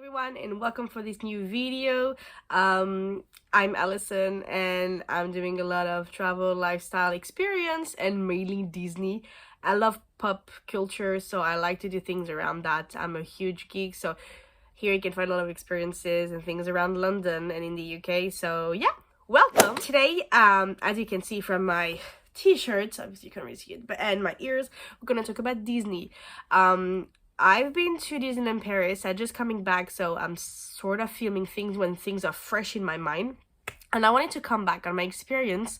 everyone, and welcome for this new video. I'm Allison, and I'm doing a lot of travel, lifestyle experience, and mainly Disney. I love pop culture, so I like to do things around that. I'm a huge geek, so here you can find a lot of experiences and things around London and in the UK. So yeah, welcome. Today, as you can see from my t-shirt, obviously you can't really see it, but and my ears, we're gonna talk about Disney. I've been to DisneyLand Paris. I'm just coming back, so I'm sort of filming things when things are fresh in my mind. And I wanted to come back on my experience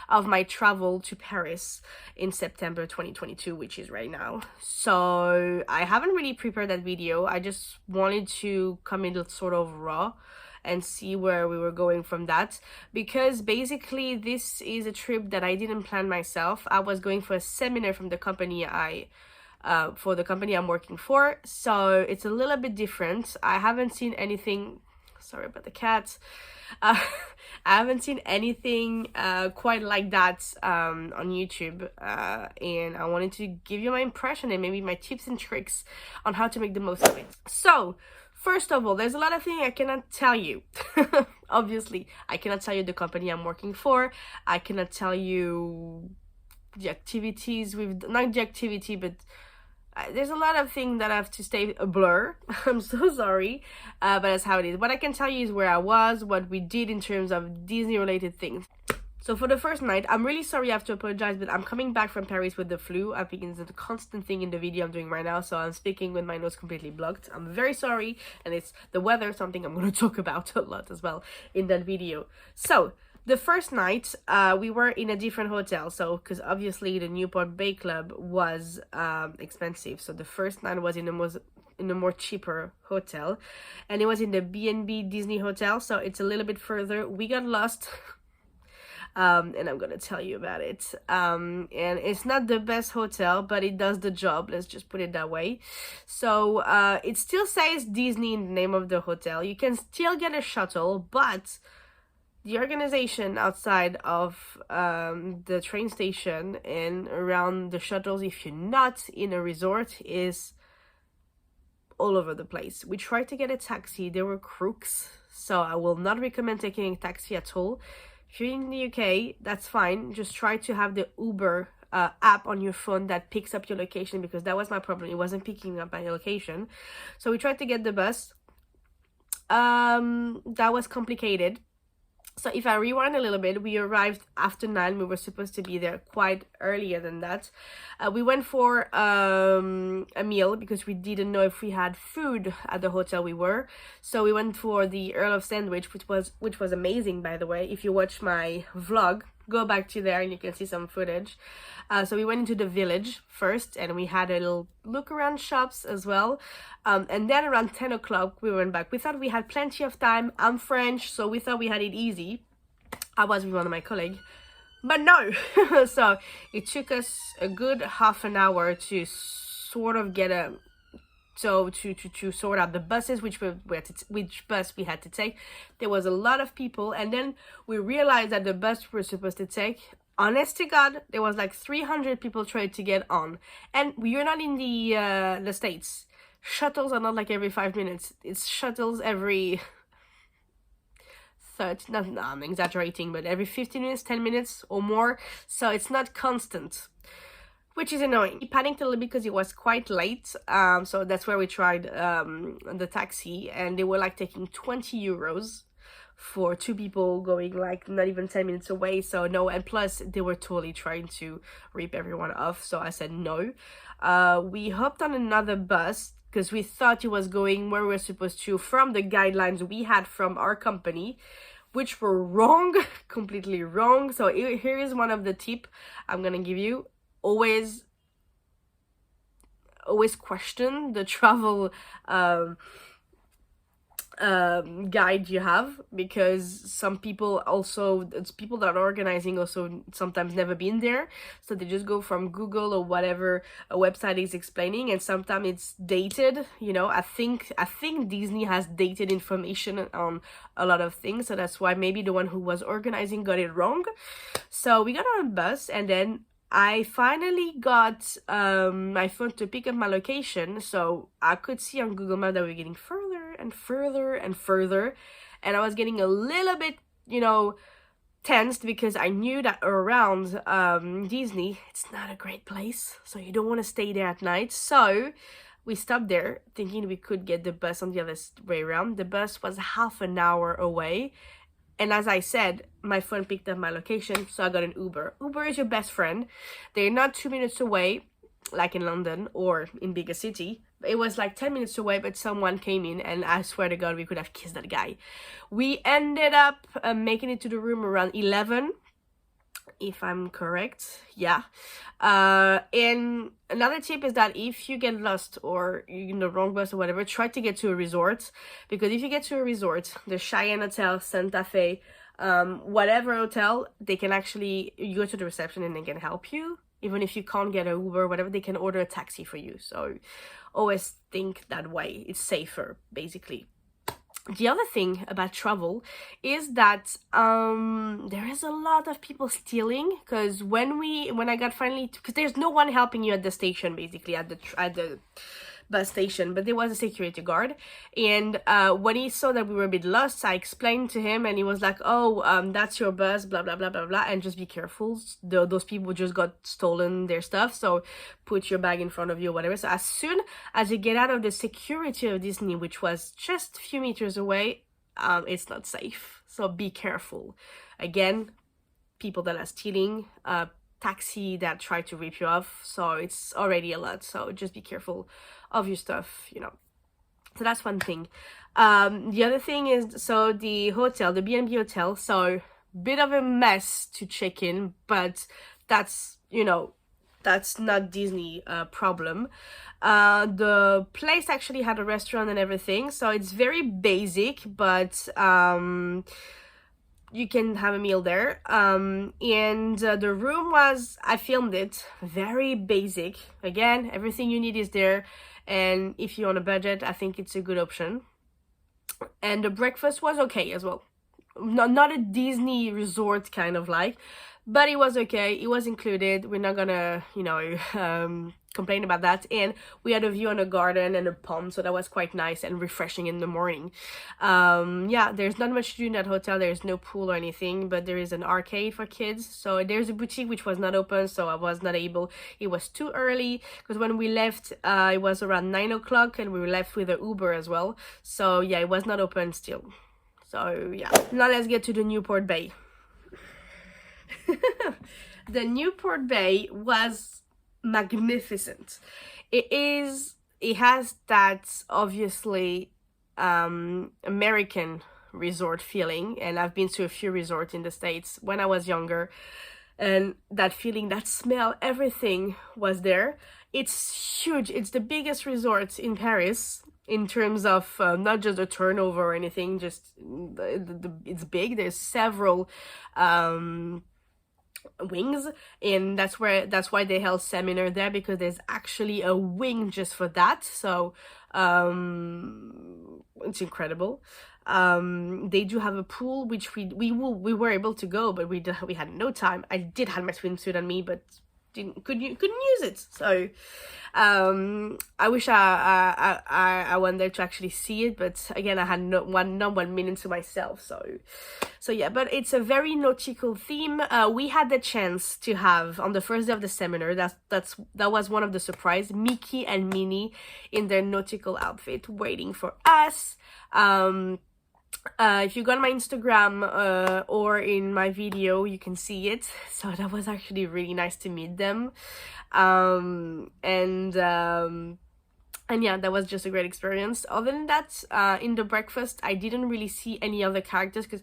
of my travel to Paris in September 2022, which is right now. So I haven't really prepared that video. I just wanted to come in sort of raw and see where we were going from that, because basically this is a trip that I didn't plan myself. I was going for a seminar from the company for the company I'm working for, so it's a little bit different. I haven't seen anything, sorry about the cat, I haven't seen anything quite like that on YouTube, and I wanted to give you my impression and maybe my tips and tricks on how to make the most of it. So first of all, there's a lot of things I cannot tell you. Obviously, I cannot tell you the company I'm working for. I cannot tell you the activities not the activity, but there's a lot of things that have to stay a blur. I'm so sorry, but that's how it is. What I can tell you is where I was, what we did in terms of Disney related things. So for the first night, I'm really sorry, I have to apologize, but I'm coming back from Paris with the flu. I think it's a constant thing in the video I'm doing right now, so I'm speaking with my nose completely blocked. I'm very sorry, and it's the weather, something I'm going to talk about a lot as well in that video. So the first night, we were in a different hotel, so because obviously the Newport Bay Club was expensive, so the first night was in a more cheaper hotel, and it was in the B&B Disney Hotel, so it's a little bit further. We got lost, and I'm gonna tell you about it. And it's not the best hotel, but it does the job, let's just put it that way. So it still says Disney in the name of the hotel. You can still get a shuttle, but the organization outside of the train station and around the shuttles, if you're not in a resort, is all over the place. We tried to get a taxi, there were crooks, so I will not recommend taking a taxi at all. If you're in the UK, that's fine. Just try to have the Uber app on your phone that picks up your location, because that was my problem. It wasn't picking up my location. So we tried to get the bus. That was complicated. So if I rewind a little bit, we arrived after 9. We were supposed to be there quite earlier than that. We went for a meal because we didn't know if we had food at the hotel we were. So we went for the Earl of Sandwich, which was amazing, by the way. If you watch my vlog, go back to there and you can see some footage. So we went into the village first, and we had a little look around shops as well. And then around 10 o'clock, we went back. We thought we had plenty of time. I'm French, so we thought we had it easy. I was with one of my colleagues, but no. So it took us a good half an hour to sort of get to sort out the buses, which bus we had to take. There was a lot of people, and then we realized that the bus we were supposed to take, honest to God, there was like 300 people trying to get on, and we are not in the States. Shuttles are not like every 5 minutes. It's shuttles every 30, no, I'm exaggerating, but every 15 minutes, 10 minutes or more. So it's not constant, which is annoying. He panicked a little bit because it was quite late. So that's where we tried the taxi, and they were like taking 20 euros for 2 people going like not even 10 minutes away. So no, and plus they were totally trying to rip everyone off. So I said no. We hopped on another bus because we thought it was going where we were supposed to from the guidelines we had from our company, which were wrong, completely wrong. So here is one of the tips I'm gonna give you. Always question the travel guide you have, because some people also, it's people that are organizing also sometimes never been there, so they just go from Google or whatever a website is explaining, and sometimes it's dated, you know. I think Disney has dated information on a lot of things, so that's why maybe the one who was organizing got it wrong. So we got on a bus, and then I finally got my phone to pick up my location, so I could see on Google Maps that we were getting further and further and further. And I was getting a little bit, you know, tensed because I knew that around Disney, it's not a great place. So you don't want to stay there at night. So we stopped there thinking we could get the bus on the other way around. The bus was half an hour away. And as I said, my phone picked up my location, so I got an Uber. Uber is your best friend. They're not 2 minutes away, like in London or in bigger city. It was like 10 minutes away, but someone came in, and I swear to God, we could have kissed that guy. We ended up making it to the room around 11, if I'm correct. Yeah. And another tip is that if you get lost or you're in the wrong bus or whatever, try to get to a resort, because if you get to a resort, the Cheyenne Hotel, Santa Fe, whatever hotel, they can actually, you go to the reception and they can help you. Even if you can't get an Uber or whatever, they can order a taxi for you. So always think that way. It's safer, basically. The other thing about travel is that there is a lot of people stealing, because when I got finally, because there's no one helping you at the station, basically at the bus station, but there was a security guard, and when he saw that we were a bit lost, I explained to him, and he was like, oh, that's your bus, blah blah blah blah blah, and just be careful, those people just got stolen their stuff, so put your bag in front of you or whatever. So as soon as you get out of the security of Disney, which was just a few meters away, it's not safe, so be careful. Again, people that are stealing, taxi that try to rip you off, so it's already a lot, so just be careful of your stuff, you know. So that's one thing. The other thing is, so the hotel, the B&B hotel, so bit of a mess to check in, but that's, you know, that's not Disney problem. The place actually had a restaurant and everything, so it's very basic, but you can have a meal there. And the room was, I filmed it, very basic. Again, everything you need is there, and if you're on a budget, I think it's a good option. And the breakfast was okay as well. Not a Disney resort kind of like, but it was okay. It was included. We're not gonna, you know, complain about that. And we had a view on a garden and a pond, so that was quite nice and refreshing in the morning. Yeah, there's not much to do in that hotel. There's no pool or anything, but there is an arcade for kids. So there's a boutique which was not open, so I was not able. It was too early, because when we left, it was around 9 o'clock, and we were left with an Uber as well. So yeah, it was not open still. So yeah, now let's get to the Newport Bay. The Newport Bay was magnificent. It has that obviously American resort feeling, and I've been to a few resorts in the States when I was younger, and that feeling, that smell, everything was there. It's huge. It's the biggest resort in Paris in terms of not just the turnover or anything, just it's big. There's several wings, and that's why they held seminar there, because there's actually a wing just for that. So it's incredible. They do have a pool which we were able to go, but we had no time. I did have my swimsuit on me, but couldn't use it. So I wish I went there to actually see it, but again, I had not 1 minute to myself. So yeah, but it's a very nautical theme. We had the chance to have, on the first day of the seminar, that was one of the surprise, Mickey and Minnie in their nautical outfit waiting for us. If you go on my Instagram or in my video, you can see it. So that was actually really nice to meet them. And yeah, that was just a great experience. Other than that, in the breakfast, I didn't really see any other characters, because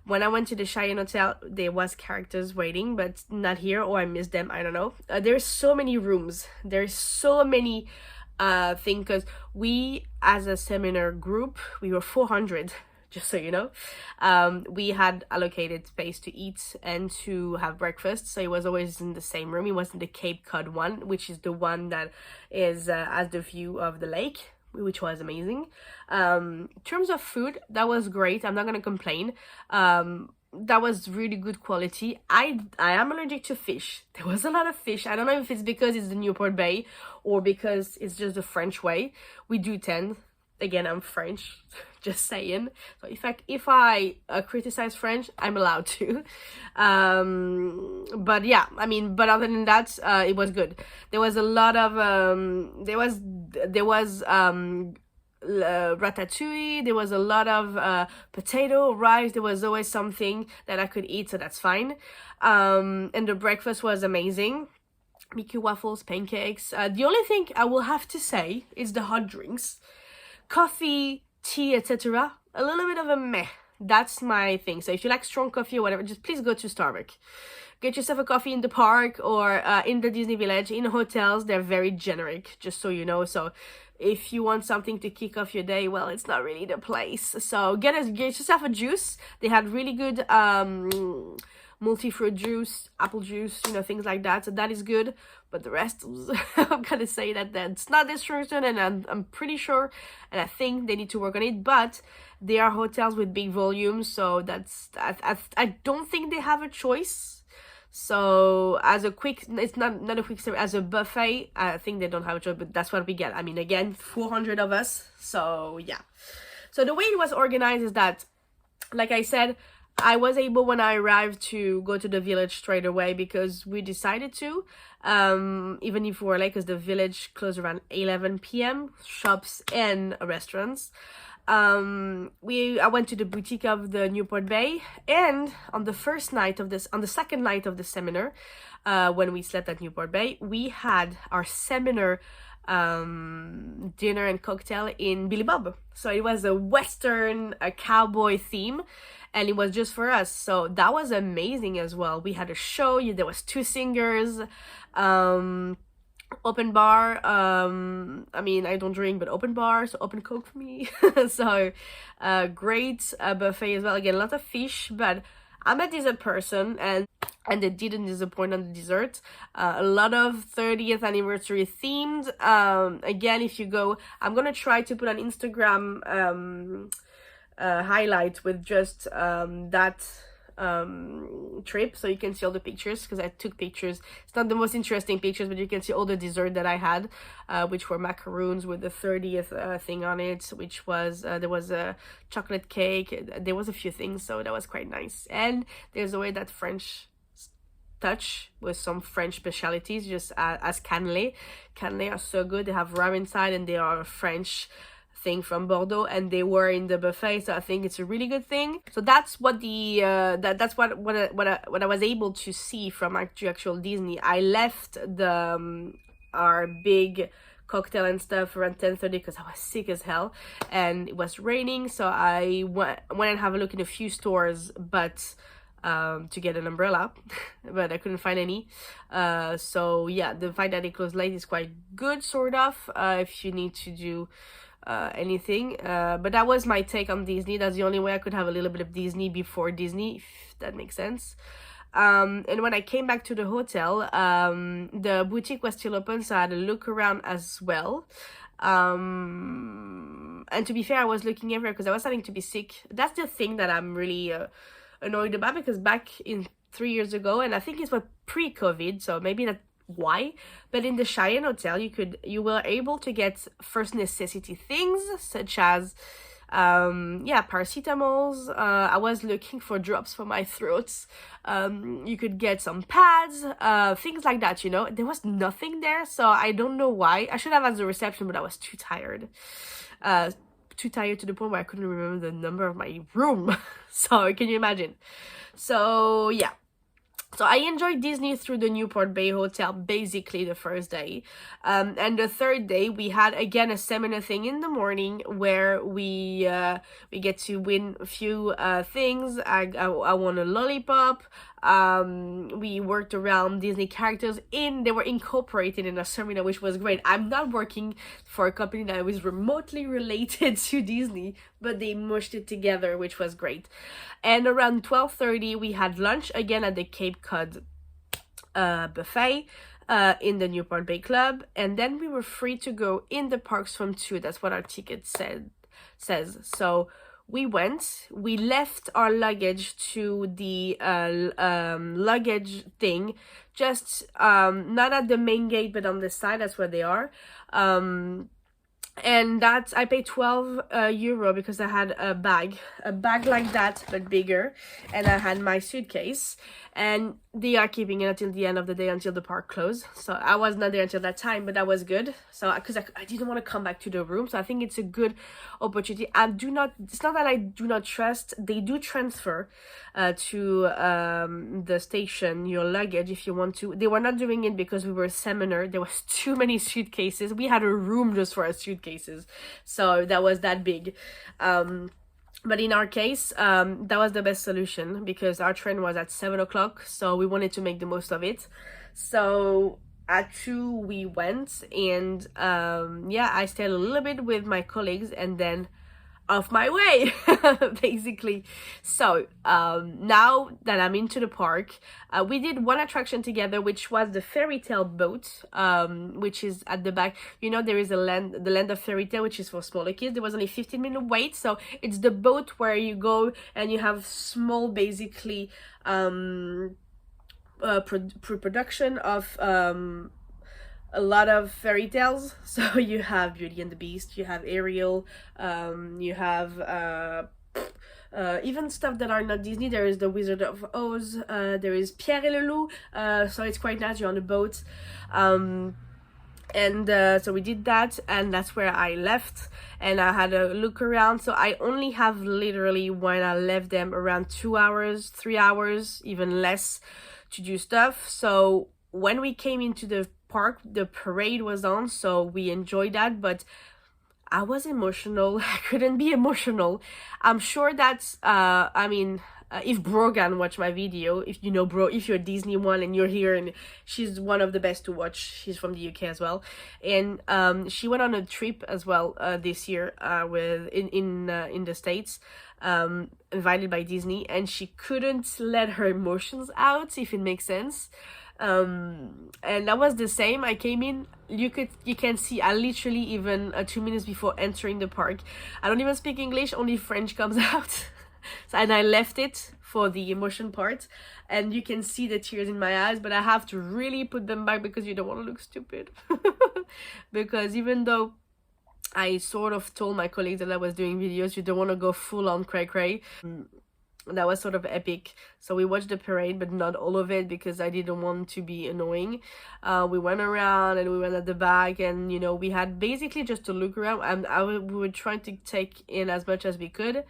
when I went to the Cheyenne Hotel, there was characters waiting, but not here, or I missed them, I don't know. There's so many rooms. There's so many things, because we, as a seminar group, we were 400. Just so you know, we had allocated space to eat and to have breakfast, so it was always in the same room. It was in the Cape Cod one, which is the one that is has the view of the lake, which was amazing. In terms of food, that was great. I'm not gonna complain. That was really good quality. I am allergic to fish. There was a lot of fish. I don't know if it's because it's the Newport Bay or because it's just the French way. We do tend again, I'm French, just saying. So if I criticize French, I'm allowed to. But yeah, I mean, but other than that, it was good. There was a lot of ratatouille. There was a lot of potato, rice. There was always something that I could eat, so that's fine. And the breakfast was amazing. Mickey waffles, pancakes. The only thing I will have to say is the hot drinks. Coffee, tea, etc. A little bit of a meh. That's my thing. So if you like strong coffee or whatever, just please go to Starbucks. Get yourself a coffee in the park or in the Disney Village. In hotels, they're very generic, just so you know. So if you want something to kick off your day, well, it's not really the place. So get yourself a juice. They had really good multi-fruit juice, apple juice, you know, things like that. So that is good. But the rest, I'm gonna say that that's not this person, and I'm pretty sure, and I think they need to work on it. But they are hotels with big volumes, so I don't think they have a choice. So as a quick, it's not a quick service, as a buffet, I think they don't have a choice. But that's what we get. I mean, again, 400 of us. So yeah. So the way it was organized is that, like I said, I was able when I arrived to go to the village straight away because we decided to, even if we were late, because the village closed around 11 p.m. shops and restaurants. I went to the boutique of the Newport Bay, and on the second night of the seminar, when we slept at Newport Bay, we had our seminar dinner and cocktail in Billy Bob. So it was a cowboy theme, and it was just for us. So that was amazing as well. We had a show. There was 2 singers, open bar. I mean, I don't drink, but open bar, so open Coke for me. So great buffet as well. Again, a lot of fish, but I'm a dessert person, and they didn't disappoint on the dessert. A lot of 30th anniversary themed. Again, if you go, I'm gonna try to put on Instagram highlight with just that trip, so you can see all the pictures, because I took pictures. It's not the most interesting pictures, but you can see all the dessert that I had, which were macaroons with the 30th thing on it, which was there was a chocolate cake, there was a few things, so that was quite nice. And there's always that French touch with some French specialities, just as cannelé are so good. They have rum inside, and they are French thing from Bordeaux, and they were in the buffet, so I think it's a really good thing. So that's what that's what I was able to see from actual Disney. I left the our big cocktail and stuff around 10:30 because I was sick as hell, and it was raining, so I went and have a look in a few stores, but to get an umbrella, but I couldn't find any. So yeah, the fact that it closed late is quite good, sort of, if you need to do anything. But that was my take on Disney. That's the only way I could have a little bit of Disney before Disney, if that makes sense. And when I came back to the hotel, the boutique was still open, so I had a look around as well. And to be fair, I was looking everywhere because I was starting to be sick. That's the thing that I'm really annoyed about, because back in 3 years ago, and I think it was pre-COVID, so maybe that's why, but in the Cheyenne Hotel you were able to get first necessity things such as paracetamols. I was looking for drops for my throats. You could get some pads, things like that, you know. There was nothing there, so I don't know why. I should have asked the reception, but I was too tired to the point where I couldn't remember the number of my room. So can you imagine? So yeah. So I enjoyed Disney through the Newport Bay Hotel basically the first day. And the third day we had again a seminar thing in the morning where we get to win a few things. I won a lollipop. We worked around Disney characters they were incorporated in a seminar, which was great. I'm not working for a company that was remotely related to Disney, but they mushed it together, which was great. And around 12:30 we had lunch again at the Cape Cod buffet in the Newport Bay Club, and then we were free to go in the parks from 2. That's what our ticket says. So we left our luggage to the luggage thing, just not at the main gate, but on the side. That's where they are. and that's, I paid 12 euro because I had a bag like that but bigger, and I had my suitcase, and they are keeping it until the end of the day, until the park closed. So I was not there until that time, but that was good. So because I didn't want to come back to the room, so I think it's a good opportunity. I do not, it's not that I do not trust, they do transfer to the station your luggage if you want to. They were not doing it because we were a seminar, there was too many suitcases, we had a room just for our suitcases, so that was that big. But in our case, that was the best solution because our train was at 7 o'clock, so we wanted to make the most of it. So at 2 we went, and yeah, I stayed a little bit with my colleagues and then off my way basically. So now that I'm into the park, we did one attraction together, which was the fairy tale boat, which is at the back. You know, there is the land of fairy tale, which is for smaller kids. There was only 15-minute wait, so it's the boat where you go and you have small, basically production of a lot of fairy tales. So you have Beauty and the Beast, you have Ariel, you have even stuff that are not Disney. There is the Wizard of Oz, there is Pierre et le Loup, so it's quite nice, you're on a boat. And so we did that, and that's where I left, and I had a look around. So I only have literally, when I left them, around 2 hours, 3 hours, even less, to do stuff. So when we came into the park, the parade was on, so we enjoyed that, but I was emotional. I couldn't be emotional. I'm sure that's I mean, if Brogan watched my video, if you know Bro, if you're a Disney one and you're here, and she's one of the best to watch, she's from the UK as well, and she went on a trip as well this year with in the States, invited by Disney, and she couldn't let her emotions out, if it makes sense. And that was the same. I came in, you can see I literally, even 2 minutes before entering the park, I don't even speak English, only French comes out. So, and I left it for the emotion part, and you can see the tears in my eyes, but I have to really put them back because you don't want to look stupid. Because even though I sort of told my colleagues that I was doing videos, you don't want to go full on cray. That was sort of epic. So we watched the parade, but not all of it because I didn't want to be annoying. We went around and we went at the back, and you know, we had basically just to look around, and we were trying to take in as much as we could.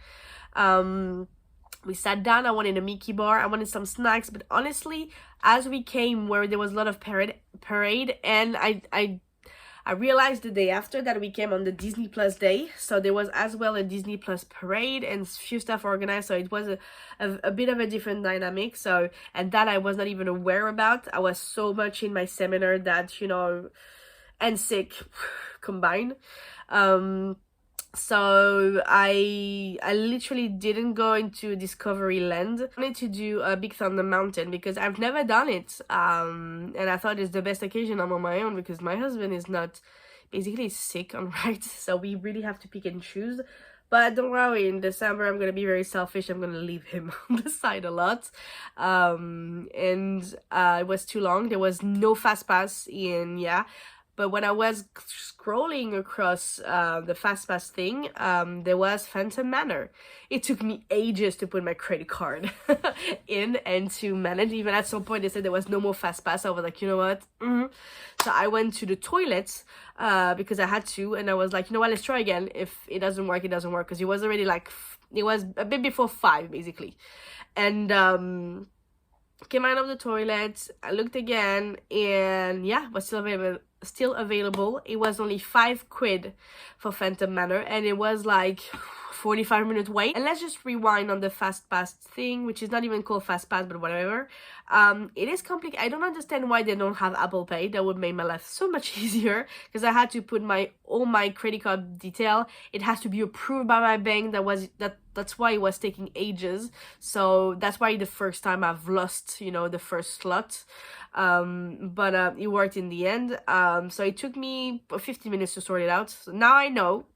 We sat down, I wanted a Mickey bar, I wanted some snacks, but honestly, as we came where there was a lot of parade, and I realized the day after that we came on the Disney Plus day, so there was as well a Disney Plus parade and few stuff organized, so it was a bit of a different dynamic. So, and that I was not even aware about. I was so much in my seminar that, you know, and sick combined. So I literally didn't go into Discovery Land. I wanted to do a Big Thunder Mountain because I've never done it, and I thought it's the best occasion I'm on my own because my husband is not, basically sick on rides, so we really have to pick and choose. But don't worry, in December I'm gonna be very selfish. I'm gonna leave him on the side a lot. And it was too long. There was no fast pass in, yeah. But when I was scrolling across the FastPass thing, there was Phantom Manor. It took me ages to put my credit card in and to manage. Even at some point, they said there was no more FastPass. I was like, you know what? So I went to the toilets because I had to. And I was like, you know what? Let's try again. If it doesn't work, it doesn't work. Because it was already like, it was a bit before 5, basically. And came out of the toilet, I looked again, and yeah, was still available. It was only 5 quid for Phantom Manor, and it was like 45-minute wait. And let's just rewind on the fast pass thing, which is not even called fast pass, but whatever. It is complicated. I don't understand why they don't have Apple Pay. That would make my life so much easier, because I had to put all my credit card detail. It has to be approved by my bank. That's why it was taking ages. So that's why the first time I've lost, you know, the first slot. But it worked in the end. So it took me 50 minutes to sort it out. So now I know,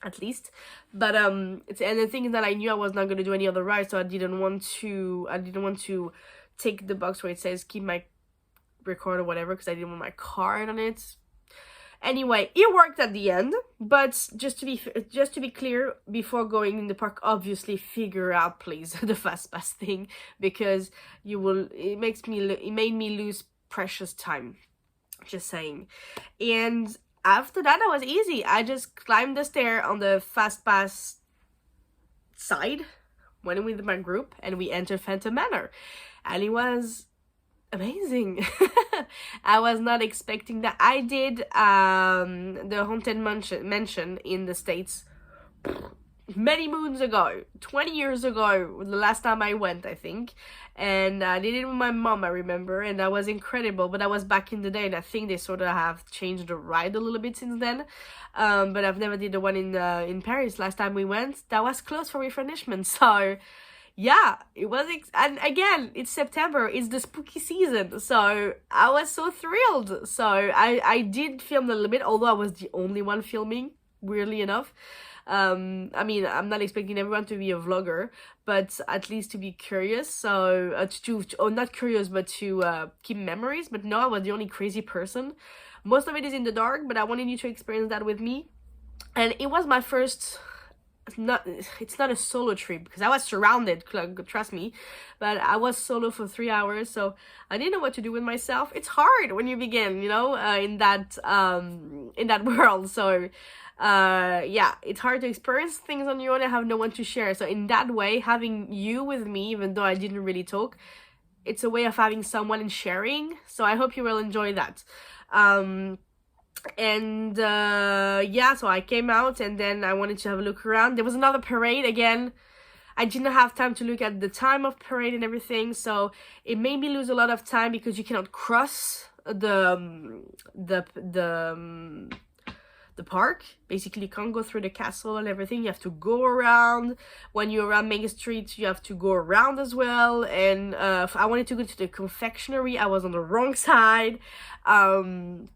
at least. But and the thing is that I knew I was not going to do any other rides, so I didn't want to take the box where it says keep my record or whatever, because I didn't want my card on it. Anyway, it worked at the end, but just to be clear, before going in the park, obviously figure out, please, the fast pass thing, because it made me lose precious time. Just saying. And after that, was easy. I just climbed the stair on the fast pass side, went with my group, and we entered Phantom Manor, and it was amazing. I was not expecting that. I did the Haunted Mansion in the States many moons ago, 20 years ago, the last time I went, I think. And I did it with my mom, I remember, and that was incredible. But that was back in the day, and I think they sort of have changed the ride a little bit since then. But I've never did the one in Paris. Last time we went, that was closed for refurbishment. So yeah, it was, and again, it's September, it's the spooky season, so I was so thrilled. So I did film a little bit, although I was the only one filming, weirdly enough. I mean, I'm not expecting everyone to be a vlogger, but at least to be curious. So not curious, but to keep memories. But no, I was the only crazy person. Most of it is in the dark, but I wanted you to experience that with me. And it was my first, it's not a solo trip, because I was surrounded, trust me, but I was solo for 3 hours, so I didn't know what to do with myself. It's hard when you begin, you know, in that world. So yeah, it's hard to experience things on your own and have no one to share. So in that way, having you with me, even though I didn't really talk, it's a way of having someone and sharing. So I hope you will enjoy that. And yeah, so I came out, and then I wanted to have a look around. There was another parade again. I didn't have time to look at the time of parade and everything, so it made me lose a lot of time, because you cannot cross the park. Basically, you can't go through the castle and everything. You have to go around. When you're around Main Street, you have to go around as well. And I wanted to go to the confectionery. I was on the wrong side. And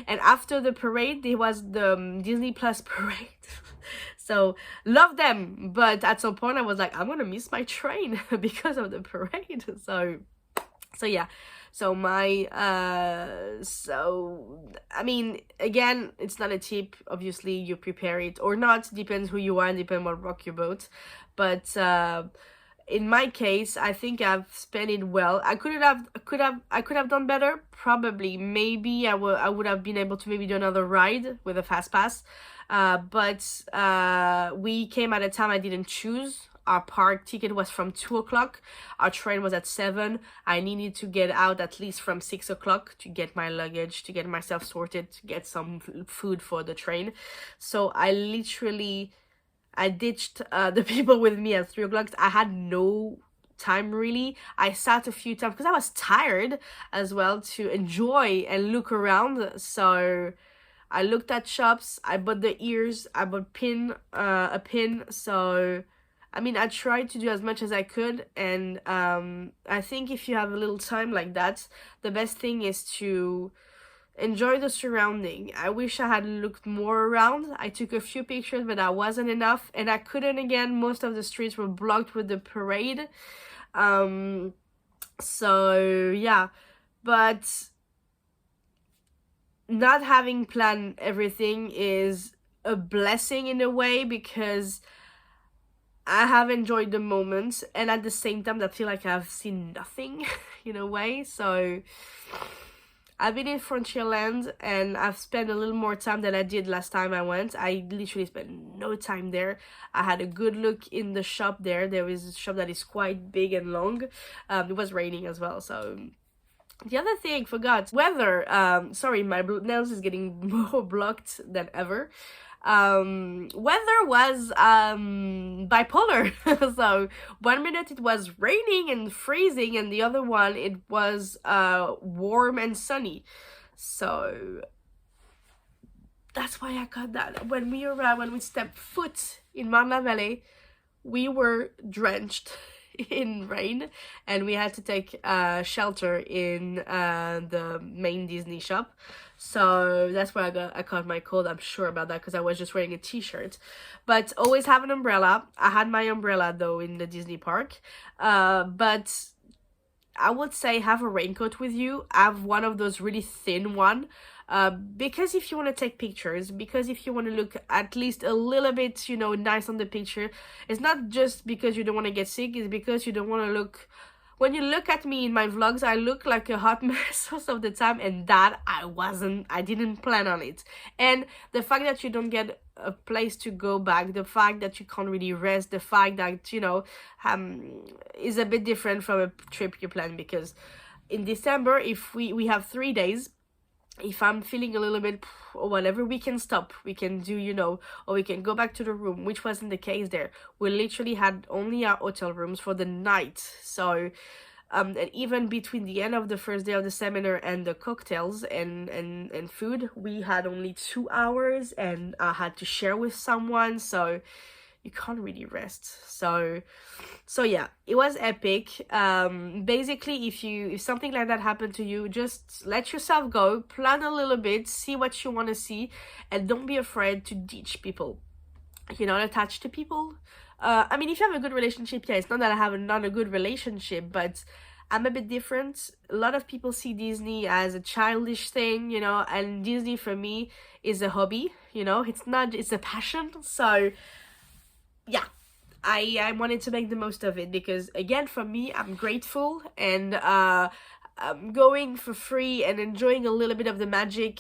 after the parade, there was the Disney Plus parade. So, love them. But at some point, I was like, I'm going to miss my train because of the parade. So yeah. So I mean, again, it's not a tip. Obviously, you prepare it or not. Depends who you are and depends what rock you boat. But in my case, I think I've spent it well. I could have done better. Probably, maybe I would have been able to maybe do another ride with a fast pass. But we came at a time I didn't choose. Our park ticket was from 2 o'clock. Our train was at 7. I needed to get out at least from 6 o'clock to get my luggage, to get myself sorted, to get some food for the train. So I ditched the people with me at 3 o'clock. I had no time really. I sat a few times because I was tired as well, to enjoy and look around. So I looked at shops. I bought the ears. I bought a pin. So I mean, I tried to do as much as I could, and I think if you have a little time like that, the best thing is to enjoy the surrounding. I wish I had looked more around. I took a few pictures, but that wasn't enough, and I couldn't. Again, most of the streets were blocked with the parade. So yeah, but not having planned everything is a blessing in a way, because I have enjoyed the moments, and at the same time I feel like I've seen nothing in a way. So I've been in Frontierland, and I've spent a little more time than I did last time I went. I literally spent no time there. I had a good look in the shop there. There is a shop that is quite big and long. It was raining as well, so the other thing, forgot, weather. Sorry, my nails is getting more blocked than ever. Weather was bipolar. So 1 minute it was raining and freezing, and the other one it was warm and sunny. So that's why I got that. When we stepped foot in Marne Valley, we were drenched in rain, and we had to take shelter in the main Disney shop. So that's where I caught my cold. I'm sure about that, because I was just wearing a t-shirt. But always have an umbrella. I had my umbrella though in the Disney park. But I would say have a raincoat with you. I have one of those really thin one. because if you want to take pictures, because if you want to look at least a little bit, you know, nice on the picture, it's not just because you don't want to get sick, it's because you don't want to look, when you look at me in my vlogs, I look like a hot mess most of the time, and that I didn't plan on it. And the fact that you don't get a place to go back, the fact that you can't really rest, the fact that, you know, is a bit different from a trip you plan, because in December, if we have 3 days, if I'm feeling a little bit or whatever, we can stop, we can do, you know, or we can go back to the room, which wasn't the case there. We literally had only our hotel rooms for the night. So and even between the end of the first day of the seminar and the cocktails and food, we had only 2 hours, and I had to share with someone, so you can't really rest. So yeah, it was epic. Basically, if something like that happened to you, just let yourself go, plan a little bit, see what you want to see, and don't be afraid to ditch people. You're not attached to people. I mean, if you have a good relationship, yeah, it's not that I have not a good relationship, but I'm a bit different. A lot of people see Disney as a childish thing, you know, and Disney for me is a hobby, you know, it's not, it's a passion. So yeah, I wanted to make the most of it, because again, for me, I'm grateful, and going for free and enjoying a little bit of the magic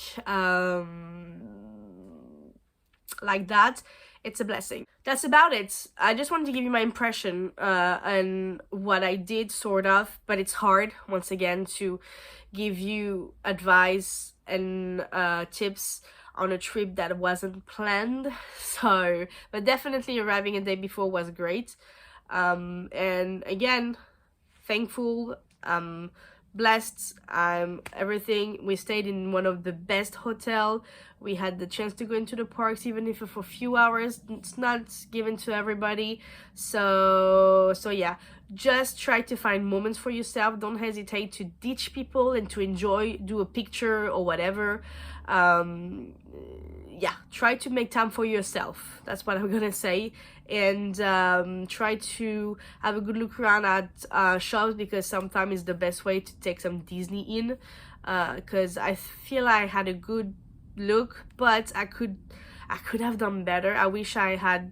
like that, it's a blessing. That's about it. I just wanted to give you my impression and what I did, sort of, but it's hard, once again, to give you advice and tips on a trip that wasn't planned. So, but definitely arriving a day before was great. And again, thankful, blessed, everything. We stayed in one of the best hotel. We had the chance to go into the parks, even if for a few hours. It's not given to everybody. So yeah, just try to find moments for yourself. Don't hesitate to ditch people and to enjoy, do a picture or whatever. Yeah, try to make time for yourself. That's what I'm gonna say. And try to have a good look around at shops, because sometimes it's the best way to take some Disney in, because I feel I had a good look, but I could have done better. I wish I had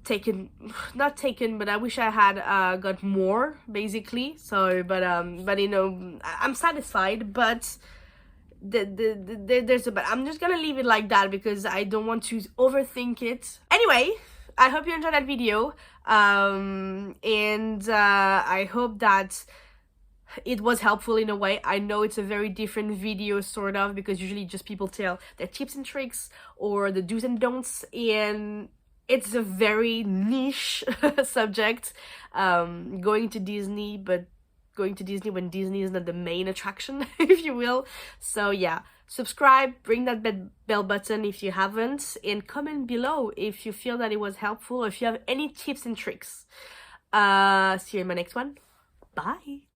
but I wish I had got more, basically. So but you know, I'm satisfied, but there's a but. I'm just gonna leave it like that, because I don't want to overthink it. Anyway, I hope you enjoyed that video, and I hope that it was helpful in a way. I know it's a very different video, sort of, because usually just people tell their tips and tricks or the do's and don'ts, and it's a very niche subject, going to Disney, but going to Disney when Disney is not the main attraction, if you will. So yeah, subscribe, ring that bell button if you haven't, and comment below if you feel that it was helpful, or if you have any tips and tricks. See you in my next one. Bye.